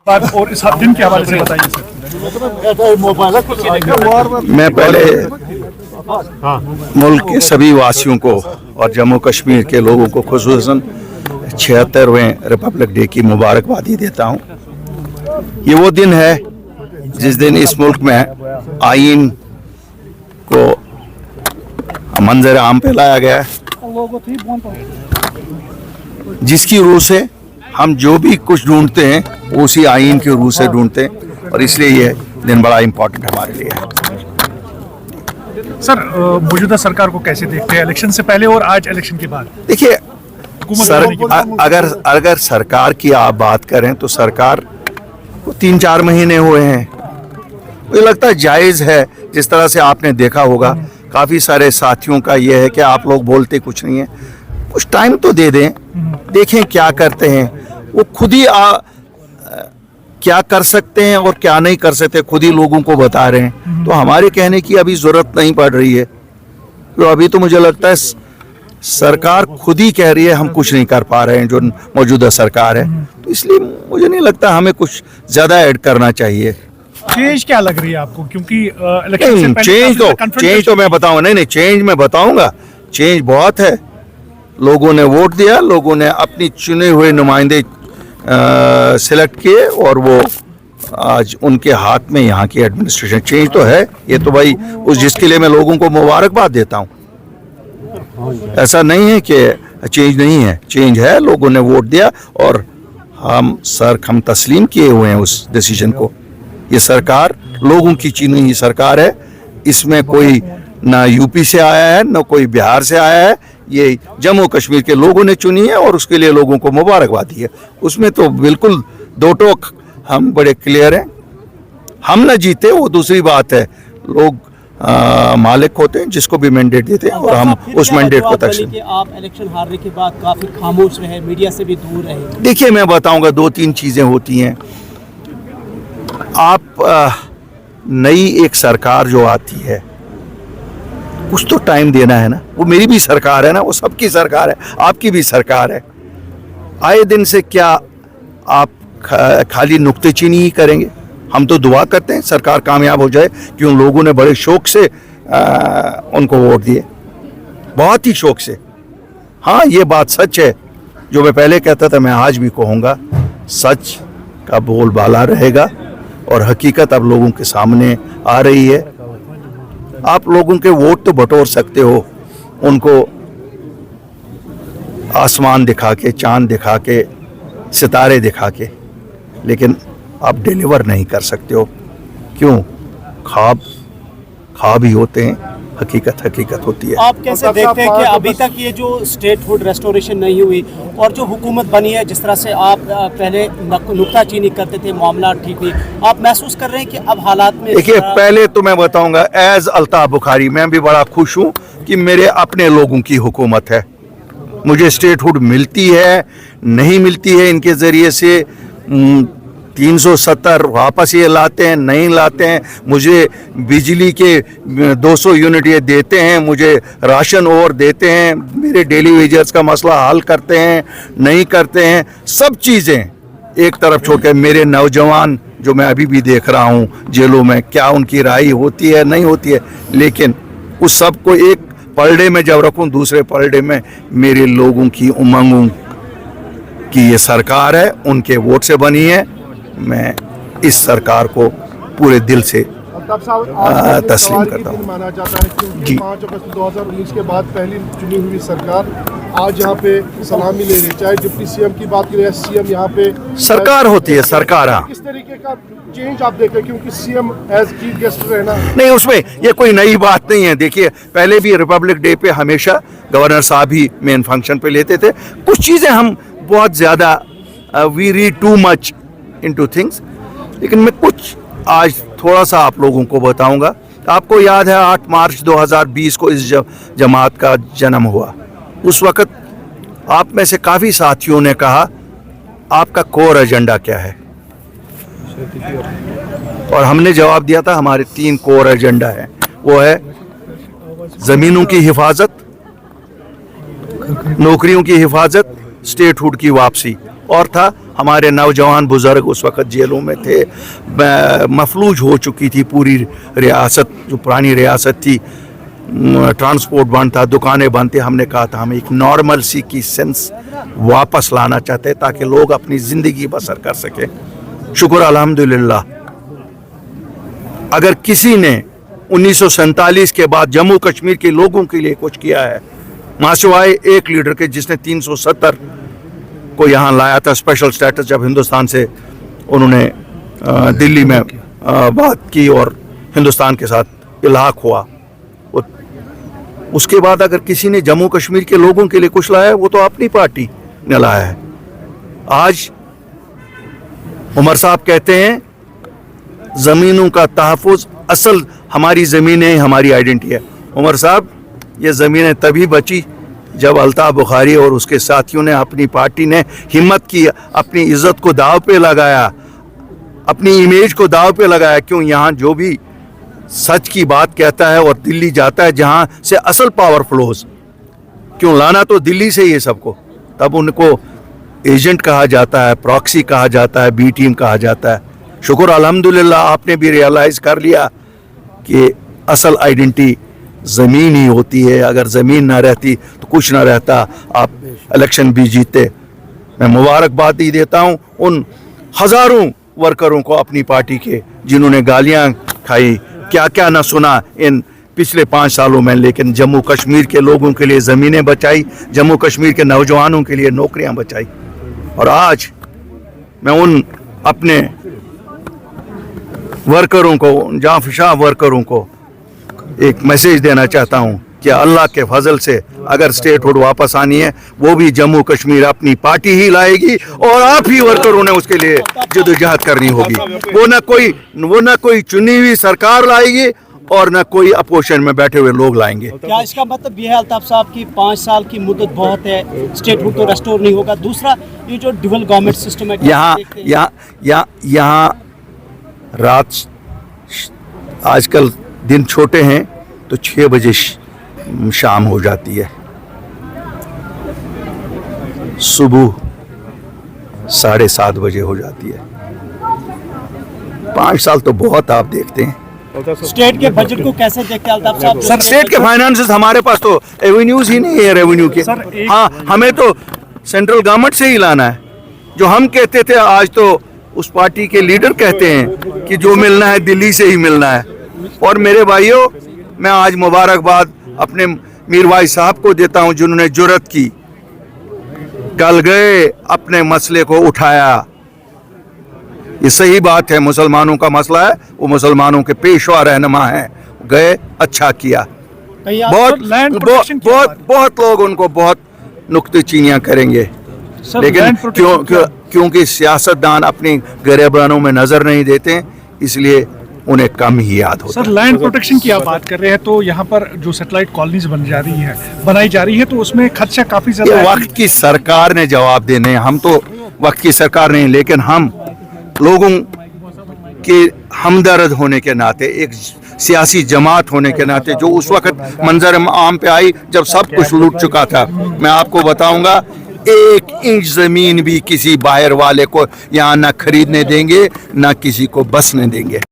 और इस दिन के हवाले से बताइए सर। मैं पहले मुल्क के सभी वासियों को और जम्मू कश्मीर के लोगों को खुसूसन 76वें रिपब्लिक डे की मुबारकबादी देता हूँ। ये वो दिन है जिस दिन इस मुल्क में आईन को मंजर आम पे लाया गया है, जिसकी रूह से हम जो भी कुछ ढूंढते हैं वो उसी आईन की रूह से ढूंढते हैं, और इसलिए ये दिन बड़ा इम्पोर्टेंट हमारे लिए है। सर, मौजूदा सरकार को कैसे देखते हैं, इलेक्शन से पहले और आज इलेक्शन के बाद? देखिए अगर सरकार की आप बात करें तो सरकार को 3-4 महीने हुए हैं। मुझे लगता है जायज़ है। जिस तरह से आपने देखा होगा काफ़ी सारे साथियों का ये है कि आप लोग बोलते कुछ नहीं है, कुछ टाइम तो दे दें, देखें क्या करते हैं। वो खुद ही क्या कर सकते हैं और क्या नहीं कर सकते खुद ही लोगों को बता रहे हैं, तो हमारे कहने की अभी ज़रूरत नहीं पड़ रही है। तो अभी तो मुझे लगता है सरकार खुद ही कह रही है हम कुछ नहीं कर पा रहे हैं, जो मौजूदा सरकार है। तो इसलिए मुझे नहीं लगता हमें कुछ ज़्यादा ऐड करना चाहिए। चेंज क्या लग रही है आपको? क्योंकि इलेक्शन से पहले चेंज तो मैं बताऊंगा, नहीं चेंज मैं बताऊंगा। चेंज बहुत है। लोगों ने वोट दिया, लोगों ने अपनी चुने हुए नुमाइंदे सिलेक्ट किए, और वो आज उनके हाथ में यहाँ की एडमिनिस्ट्रेशन। चेंज तो है ये तो भाई, उस जिसके लिए मैं लोगों को मुबारकबाद देता हूँ। ऐसा नहीं है कि चेंज नहीं है, चेंज है। लोगों ने वोट दिया और हम तस्लीम किए हुए हैं उस डिसीजन को। ये सरकार लोगों की चुनी हुई सरकार है। इसमें कोई ना यूपी से आया है ना कोई बिहार से आया है, ये जम्मू कश्मीर के लोगों ने चुनी है और उसके लिए लोगों को मुबारकबाद दी है। उसमें तो बिल्कुल दो टोक हम बड़े क्लियर हैं। हम ना जीते वो दूसरी बात है, लोग मालिक होते हैं जिसको भी मैंडेट देते हैं, और हम उस मैंडेट को तस्लीम। आप इलेक्शन हारने के बाद काफी खामोश रहे, मीडिया से भी दूर रहे। देखिए मैं बताऊंगा, 2-3 चीजें होती हैं। आप नई एक सरकार जो आती है कुछ तो टाइम देना है ना। वो मेरी भी सरकार है ना, वो सबकी सरकार है, आपकी भी सरकार है। आए दिन से क्या आप खाली नुक्तेचीनी ही करेंगे? हम तो दुआ करते हैं सरकार कामयाब हो जाए, कि उन लोगों ने बड़े शौक से उनको वोट दिए, बहुत ही शौक से। हाँ, ये बात सच है, जो मैं पहले कहता था मैं आज भी कहूँगा, सच का बोलबाला रहेगा और हकीकत अब लोगों के सामने आ रही है। आप लोगों के वोट तो बटोर सकते हो, उनको आसमान दिखा के, चांद दिखा के, सितारे दिखा के, लेकिन आप डिलीवर नहीं कर सकते हो। क्यों? ख्वाब ही होते हैं, हकीकत होती है। आप कैसे देखते हैं कि अभी तक ये जो स्टेटहुड रेस्टोरेशन नहीं हुई और जो हुकूमत बनी है, जिस तरह से आप पहले नुक्ताचीनी करते थे, मामला ठीक नहीं, आप महसूस कर रहे हैं कि अब हालात में? देखिए पहले तो मैं बताऊंगा, एज अल्ताफ बुखारी मैं भी बड़ा खुश हूँ कि मेरे अपने लोगों की हुकूमत है। मुझे स्टेटहुड मिलती है नहीं मिलती है, इनके ज़रिए से 370 वापस ये लाते हैं नहीं लाते हैं, मुझे बिजली के 200 यूनिट ये देते हैं, मुझे राशन और देते हैं, मेरे डेली वेजर्स का मसला हल करते हैं नहीं करते हैं, सब चीज़ें एक तरफ छोड़ के मेरे नौजवान जो मैं अभी भी देख रहा हूँ जेलों में, क्या उनकी राय होती है नहीं होती है, लेकिन उस सब को एक पलड़े में जब रखूँ, दूसरे पलड़े में मेरे लोगों की उमंगों की ये सरकार है, उनके वोट से बनी है। मैं इस सरकार को पूरे दिल से तस्लीम करता हूँ। माना जाता है क्योंकि 5 अगस्त 2019 के बाद पहली चुनी हुई सरकार आज यहाँ पे सलामी ले रही है। चाहे डिप्टी सीएम की बात करें, सीएम यहाँ पे सरकार होती है, सरकार। हाँ, किस तरीके का चेंज आप देख रहे हैं, क्योंकि सीएम एज चीफ गेस्ट रहना नहीं, उसमें ये कोई नई बात नहीं है। देखिए पहले भी रिपब्लिक डे पे हमेशा गवर्नर साहब ही मेन फंक्शन पे लेते थे। कुछ चीज़ें हम बहुत ज़्यादा we read too much into things, लेकिन मैं कुछ आज थोड़ा सा आप लोगों को बताऊंगा। आपको याद है 8 मार्च 2020 को इस जमात का जन्म हुआ। उस वक़्त आप में से काफ़ी साथियों ने कहा आपका कोर एजेंडा क्या है, और हमने जवाब दिया था हमारे 3 कोर एजेंडा हैं। वो है ज़मीनों की हिफाजत, नौकरियों की हिफाजत, स्टेटहुड की वापसी, और था हमारे नौजवान बुजुर्ग उस वक्त जेलों में थे, मफलूज हो चुकी थी पूरी रियासत, जो पुरानी रियासत थी, ट्रांसपोर्ट बंद था, दुकानें बंद थी। हमने कहा था हम एक नॉर्मल सी की सेंस वापस लाना चाहते हैं ताकि लोग अपनी ज़िंदगी बसर कर सकें। शुक्र अल्हम्दुलिल्लाह, अगर किसी ने 1947 के बाद जम्मू कश्मीर के लोगों के लिए कुछ किया है, मासिवाए एक लीडर के जिसने 370 को यहाँ लाया था स्पेशल स्टेटस, जब हिंदुस्तान से उन्होंने दिल्ली में बात की और हिंदुस्तान के साथ इलाहाक हुआ, उसके बाद अगर किसी ने जम्मू कश्मीर के लोगों के लिए कुछ लाया है वो तो अपनी पार्टी ने लाया है। आज उमर साहब कहते हैं ज़मीनों का तहफ़्फ़ुज़, असल हमारी ज़मीनें हमारी आइडेंटिटी है। उमर साहब, ये ज़मीनें तभी बची जब अल्ताफ़ बुखारी और उसके साथियों ने, अपनी पार्टी ने हिम्मत की, अपनी इज़्ज़त को दाव पे लगाया, अपनी इमेज को दाव पे लगाया। क्यों? यहाँ जो भी सच की बात कहता है और दिल्ली जाता है जहाँ से असल पावर फ्लोज, क्यों लाना तो दिल्ली से ही है सबको, तब उनको एजेंट कहा जाता है, प्रॉक्सी कहा जाता है, बी टीम कहा जाता है। शुक्र अल्हम्दुलिल्लाह आपने भी रियलाइज़ कर लिया कि असल आइडेंटिटी ज़मीन ही होती है। अगर ज़मीन ना रहती तो कुछ ना रहता, आप इलेक्शन भी जीते। मैं मुबारकबाद ही देता हूँ उन हज़ारों वर्करों को अपनी पार्टी के जिन्होंने गालियाँ खाई, क्या क्या ना सुना इन पिछले 5 सालों में, लेकिन जम्मू कश्मीर के लोगों के लिए ज़मीनें बचाई, जम्मू कश्मीर के नौजवानों के लिए नौकरियां बचाई। और आज मैं उन अपने वर्करों को, जांफशा वर्करों को एक मैसेज देना चाहता हूं कि अल्लाह के फजल से अगर स्टेटहुड वापस आनी है, वो भी जम्मू कश्मीर अपनी पार्टी ही लाएगी और आप ही वर्करों ने उसके लिए जद्दोजहद करनी होगी। वो ना कोई चुनी हुई सरकार लाएगी और न कोई अपोजिशन में बैठे हुए लोग लाएंगे। क्या इसका मतलब ये है अल्ताफ साहब की 5 साल की मुद्दत बहुत है, स्टेटहुड तो रेस्टोर नहीं होगा? दूसरा, ये जो डुअल गवर्नमेंट सिस्टम है, यहाँ रात, आजकल दिन छोटे हैं तो 6 बजे शाम हो जाती है, सुबह 7:30 बजे हो जाती है। 5 साल तो बहुत आप देखते हैं। स्टेट के बजट को कैसे देखते हैं अल्ताफ साहब? सर, स्टेट के फाइनेंसेस, हमारे पास तो एवेन्यूज ही नहीं है रेवेन्यू के। हाँ, हमें तो सेंट्रल गवर्नमेंट से ही लाना है। जो हम कहते थे आज तो उस पार्टी के लीडर कहते हैं कि जो मिलना है दिल्ली से ही मिलना है। और मेरे भाइयों, मैं आज मुबारकबाद अपने मीर भाई साहब को देता हूं जिन्होंने जुर्रत की, कल गए अपने मसले को उठाया। ये सही बात है, मुसलमानों का मसला है, वो मुसलमानों के पेशवा रहनुमा हैं, गए, अच्छा किया। बहुत लोग उनको बहुत नुक्तेचीनियां करेंगे, लेकिन क्योंकि सियासतदान अपनी गरिबानों में नजर नहीं देते, इसलिए उन्हें कम ही याद होता है। सर, लैंड प्रोटेक्शन की आप बात कर रहे हैं तो यहाँ पर जो सैटेलाइट कॉलोनीज बनाई जा रही है तो उसमें खर्चा काफी ज्यादा है। वक्त की सरकार ने जवाब देने हैं, हम तो वक्त की सरकार नहीं, लेकिन हम लोगों के हमदर्द होने के नाते, एक सियासी जमात होने के नाते, जो उस वक्त मंजर आम पे आई जब सब कुछ लूट चुका था, मैं आपको बताऊंगा 1 इंच जमीन भी किसी बाहर वाले को यहाँ ना खरीदने देंगे, ना किसी को बसने देंगे।